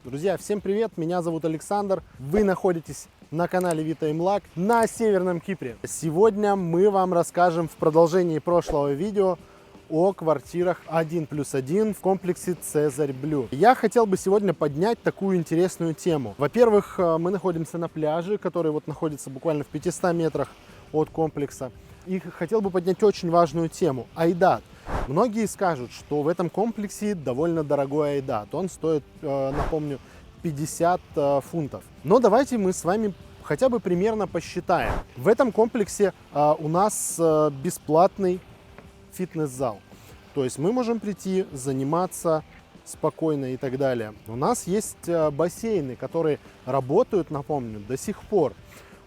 Друзья, всем привет, меня зовут Александр, вы находитесь на канале Vita Imlag на Северном Кипре. Сегодня мы вам расскажем в продолжении прошлого видео о квартирах 1+1 в комплексе Цезарь Блю. Я хотел бы сегодня поднять такую интересную тему. Во-первых, мы находимся на пляже, который вот находится буквально в 500 метрах от комплекса. И хотел бы поднять очень важную тему – айдат. Многие скажут, что в этом комплексе довольно дорогой айдат. Он стоит, напомню, 50 фунтов. Но давайте мы с вами хотя бы примерно посчитаем. В этом комплексе у нас бесплатный фитнес-зал. То есть мы можем прийти, заниматься спокойно и так далее. У нас есть бассейны, которые работают, напомню, до сих пор.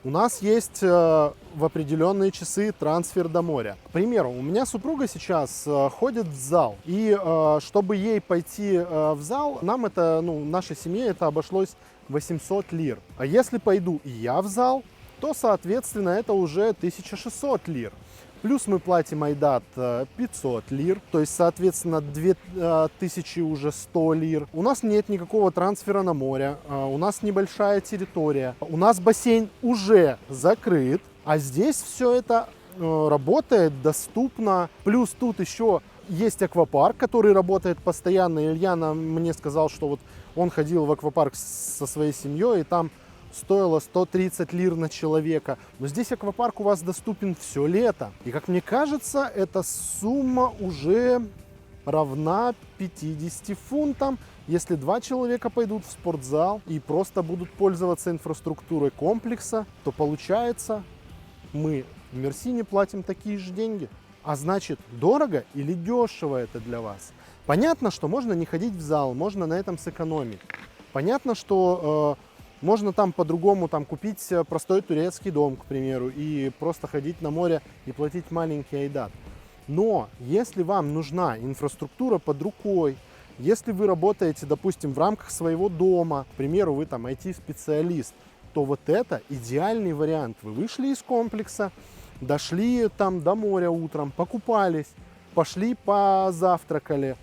У нас есть в определенные часы трансфер до моря. К примеру, у меня супруга сейчас ходит в зал. И чтобы ей пойти в зал, нам это, нашей семье это обошлось 800 лир. А если пойду и я в зал, то, соответственно, это уже 1600 лир. Плюс мы платим айдат 500 лир, то есть, соответственно, 2000 уже 100 лир. У нас нет никакого трансфера на море, у нас небольшая территория, у нас бассейн уже закрыт, а здесь все это работает, доступно. Плюс тут еще есть аквапарк, который работает постоянно. Илья мне сказал, что вот он ходил в аквапарк со своей семьей, и там стоило 130 лир на человека. Но здесь аквапарк у вас доступен все лето. И как мне кажется, эта сумма уже равна 50 фунтам. Если два человека пойдут в спортзал и просто будут пользоваться инфраструктурой комплекса, то получается, мы в Мерсине платим такие же деньги. А значит, дорого или дешево это для вас? Понятно, что можно не ходить в зал, можно на этом сэкономить. Понятно, что можно там по-другому купить простой турецкий дом, к примеру, и просто ходить на море и платить маленький айдат. Но если вам нужна инфраструктура под рукой, если вы работаете, допустим, в рамках своего дома, к примеру, вы там IT-специалист, то вот это идеальный вариант. Вы вышли из комплекса, дошли там до моря утром, покупались, пошли позавтракали,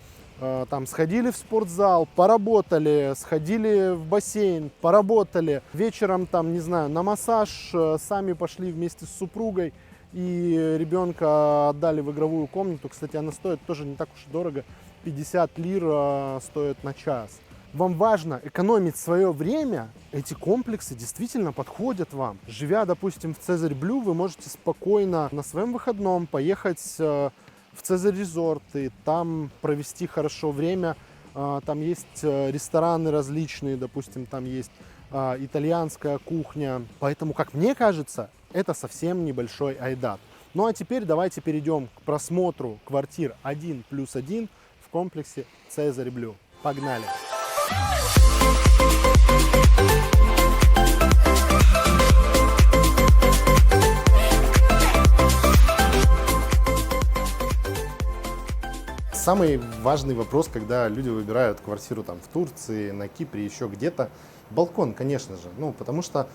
там сходили в спортзал, поработали, сходили в бассейн, поработали. Вечером там, не знаю, на массаж, сами пошли вместе с супругой и ребенка отдали в игровую комнату. Кстати, она стоит тоже не так уж и дорого, 50 лир стоит на час. Вам важно экономить свое время, эти комплексы действительно подходят вам. Живя, допустим, в Цезарь Блю, вы можете спокойно на своем выходном поехать в Цезарь Резорт и там провести хорошо время. Там есть рестораны различные, допустим, там есть итальянская кухня. Поэтому, как мне кажется, это совсем небольшой айдат. Ну а теперь давайте перейдем к просмотру квартир 1+1 в комплексе Цезарь Блю. Погнали! Самый важный вопрос, когда люди выбирают квартиру там в Турции, на Кипре, еще где-то, балкон, конечно же. Потому что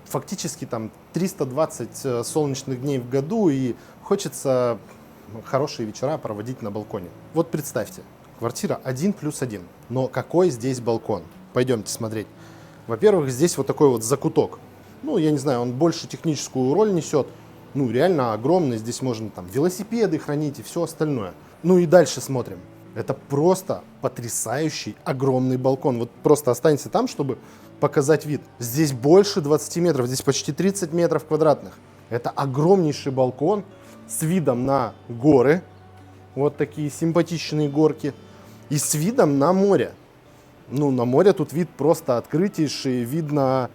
фактически там 320 солнечных дней в году и хочется хорошие вечера проводить на балконе. Вот представьте, квартира 1+1, но какой здесь балкон? Пойдемте смотреть. Во-первых, здесь вот такой вот закуток. Я не знаю, он больше техническую роль несет. Реально огромный. Здесь можно там велосипеды хранить и все остальное. И дальше смотрим. Это просто потрясающий огромный балкон. Вот просто останься там, чтобы показать вид. Здесь больше 20 метров, здесь почти 30 метров квадратных. Это огромнейший балкон с видом на горы. Вот такие симпатичные горки. И с видом на море. На море тут вид просто открытейший. Видно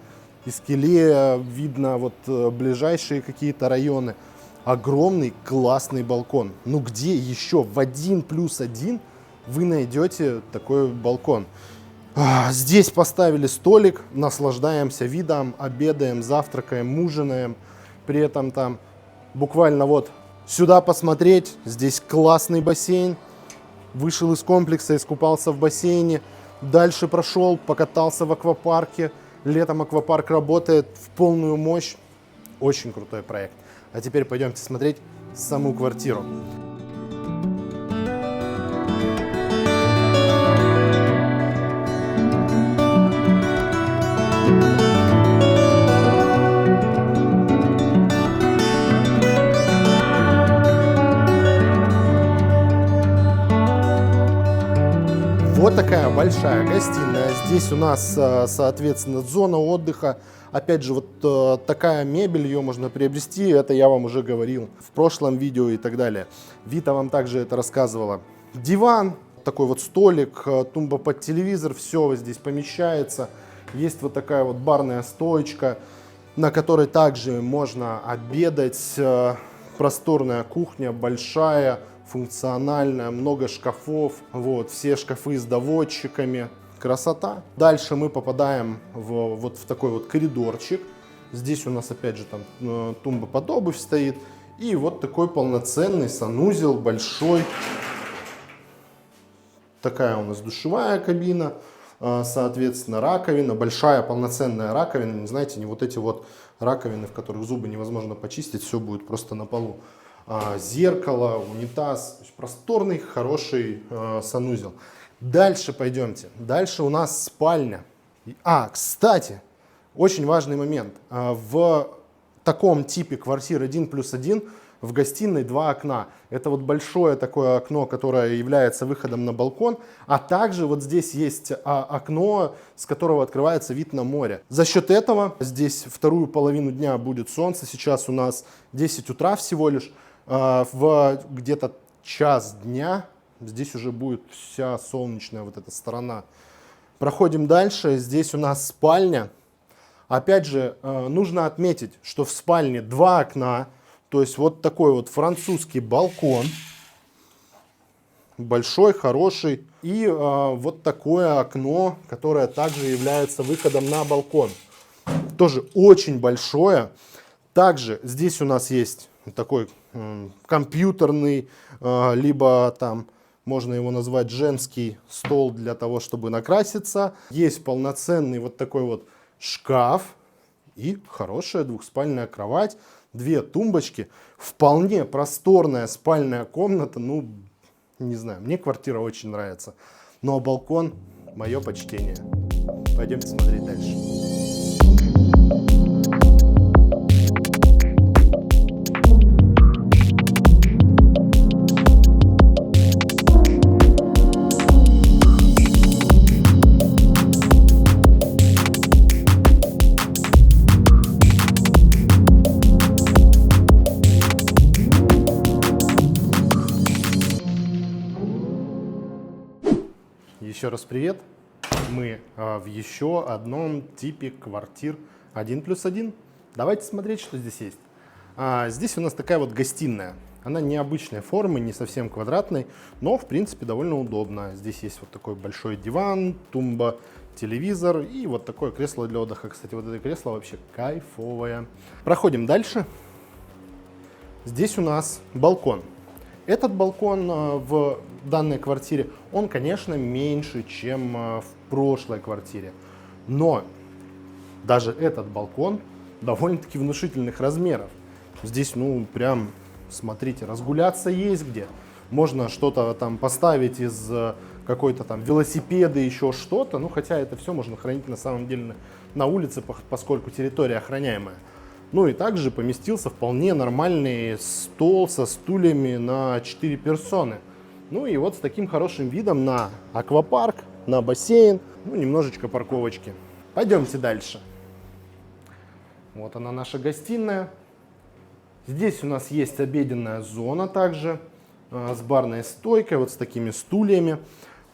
Искеле, видно вот ближайшие какие-то районы. Огромный классный балкон. Где еще в 1+1 вы найдете такой балкон? Здесь поставили столик, наслаждаемся видом, обедаем, завтракаем, ужинаем. При этом там буквально вот сюда посмотреть, здесь классный бассейн. Вышел из комплекса, искупался в бассейне. Дальше прошел, покатался в аквапарке. Летом аквапарк работает в полную мощь. Очень крутой проект. А теперь пойдемте смотреть саму квартиру. Вот такая большая гостиная. Здесь у нас, соответственно, зона отдыха. Опять же, вот такая мебель, ее можно приобрести. Это я вам уже говорил в прошлом видео и так далее. Вита вам также это рассказывала. Диван, такой вот столик, тумба под телевизор. Все здесь помещается. Есть вот такая вот барная стоечка, на которой также можно обедать. Просторная кухня, большая, функциональная, много шкафов. Вот, все шкафы с доводчиками. Красота. Дальше мы попадаем вот в такой вот коридорчик. Здесь у нас опять же там тумба под обувь стоит. И вот такой полноценный санузел, большой. Такая у нас душевая кабина. Соответственно, раковина, большая полноценная раковина, знаете, не вот эти вот раковины, в которых зубы невозможно почистить, все будет просто на полу. Зеркало, унитаз, просторный, хороший санузел. Дальше пойдемте. Дальше у нас спальня. Кстати, очень важный момент. В таком типе квартир 1+1 в гостиной 2 окна. Это вот большое такое окно, которое является выходом на балкон, а также вот здесь есть окно, с которого открывается вид на море. За счет этого здесь вторую половину дня будет солнце. Сейчас у нас 10 утра всего лишь. В где-то час дня здесь уже будет вся солнечная вот эта сторона. Проходим дальше. Здесь у нас спальня. Опять же, нужно отметить, что в спальне 2 окна. То есть вот такой вот французский балкон, большой, хороший. И вот такое окно, которое также является выходом на балкон. Тоже очень большое. Также здесь у нас есть такой компьютерный, либо там можно его назвать женский стол для того, чтобы накраситься. Есть полноценный вот такой вот шкаф и хорошая двухспальная кровать. 2 тумбочки, вполне просторная спальная комната, ну, не знаю, мне квартира очень нравится. Ну, а балкон — мое почтение. Пойдемте смотреть дальше. Еще раз привет. Мы в еще одном типе квартир 1+1. Давайте смотреть, что здесь есть. Здесь у нас такая вот гостиная. Она необычной формы, не совсем квадратной, но в принципе довольно удобно. Здесь есть вот такой большой диван, тумба, телевизор и вот такое кресло для отдыха. Кстати, вот это кресло вообще кайфовое. Проходим дальше. Здесь у нас балкон. Этот балкон в данной квартире, он, конечно, меньше, чем в прошлой квартире. Но даже этот балкон довольно-таки внушительных размеров. Здесь, ну, прям, смотрите, разгуляться есть где. Можно что-то там поставить из какой-то там велосипеда, еще что-то. Ну, хотя это все можно хранить на самом деле на улице, поскольку территория охраняемая. Ну и также поместился вполне нормальный стол со стульями на 4 персоны. Ну и вот с таким хорошим видом на аквапарк, на бассейн, ну немножечко парковочки. Пойдемте дальше. Вот она, наша гостиная. Здесь у нас есть обеденная зона также с барной стойкой, вот с такими стульями.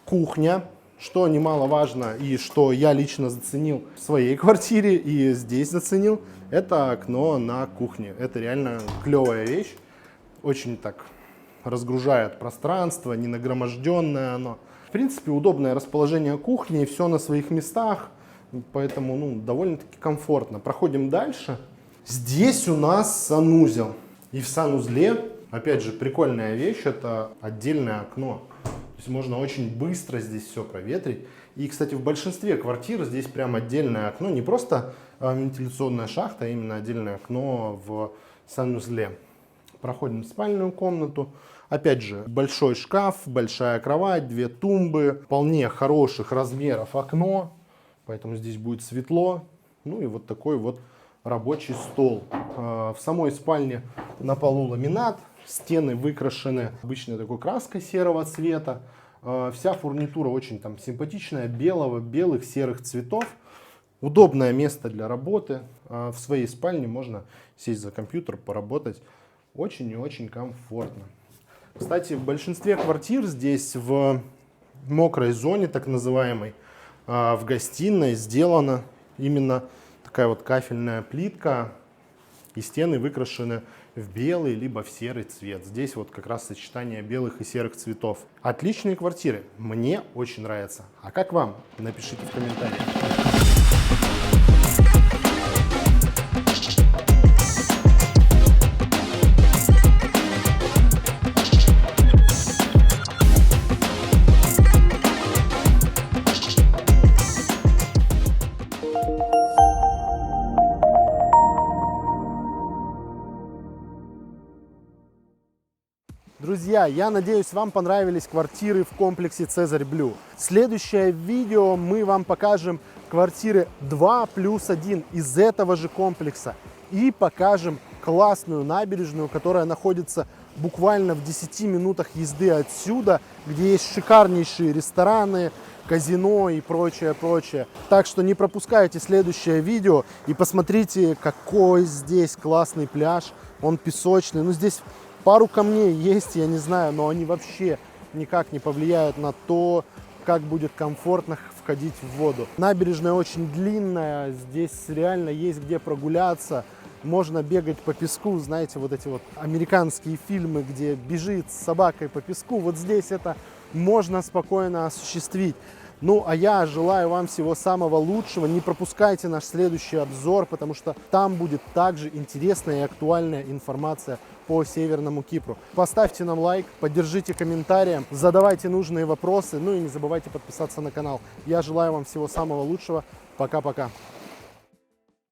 Кухня. Что немаловажно и что я лично заценил в своей квартире и здесь заценил, это окно на кухне. Это реально клевая вещь. Очень так разгружает пространство, не нагроможденное оно. В принципе, удобное расположение кухни, все на своих местах, поэтому ну, довольно-таки комфортно. Проходим дальше. Здесь у нас санузел. И в санузле, опять же, прикольная вещь, это отдельное окно. То есть можно очень быстро здесь все проветрить. И, кстати, в большинстве квартир здесь прям отдельное окно. Не просто вентиляционная шахта, а именно отдельное окно в санузле. Проходим в спальную комнату. Опять же, большой шкаф, большая кровать, 2 тумбы. Вполне хороших размеров окно. Поэтому здесь будет светло. Ну и вот такой вот рабочий стол. В самой спальне на полу ламинат. Стены выкрашены обычной такой краской серого цвета. Вся фурнитура очень там симпатичная, белых, серых цветов. Удобное место для работы. В своей спальне можно сесть за компьютер, поработать. Очень и очень комфортно. Кстати, в большинстве квартир здесь в мокрой зоне, так называемой, в гостиной сделана именно такая вот кафельная плитка. И стены выкрашены в белый либо в серый цвет. Здесь вот как раз сочетание белых и серых цветов. Отличные квартиры. Мне очень нравятся. А как вам? Напишите в комментариях. Друзья, я надеюсь, вам понравились квартиры в комплексе Цезарь Блю. Следующее видео мы вам покажем квартиры 2+1 из этого же комплекса. И покажем классную набережную, которая находится буквально в 10 минутах езды отсюда, где есть шикарнейшие рестораны, казино и прочее. Так что не пропускайте следующее видео и посмотрите, какой здесь классный пляж. Он песочный. Ну, здесь пару камней есть, я не знаю, но они вообще никак не повлияют на то, как будет комфортно входить в воду. Набережная очень длинная, здесь реально есть где прогуляться. Можно бегать по песку, знаете, вот эти вот американские фильмы, где бежит с собакой по песку. Вот здесь это можно спокойно осуществить. Ну, а я желаю вам всего самого лучшего. Не пропускайте наш следующий обзор, потому что там будет также интересная и актуальная информация по Северному Кипру. Поставьте нам лайк, поддержите комментарием, задавайте нужные вопросы, ну и не забывайте подписаться на канал. Я желаю вам всего самого лучшего. Пока-пока.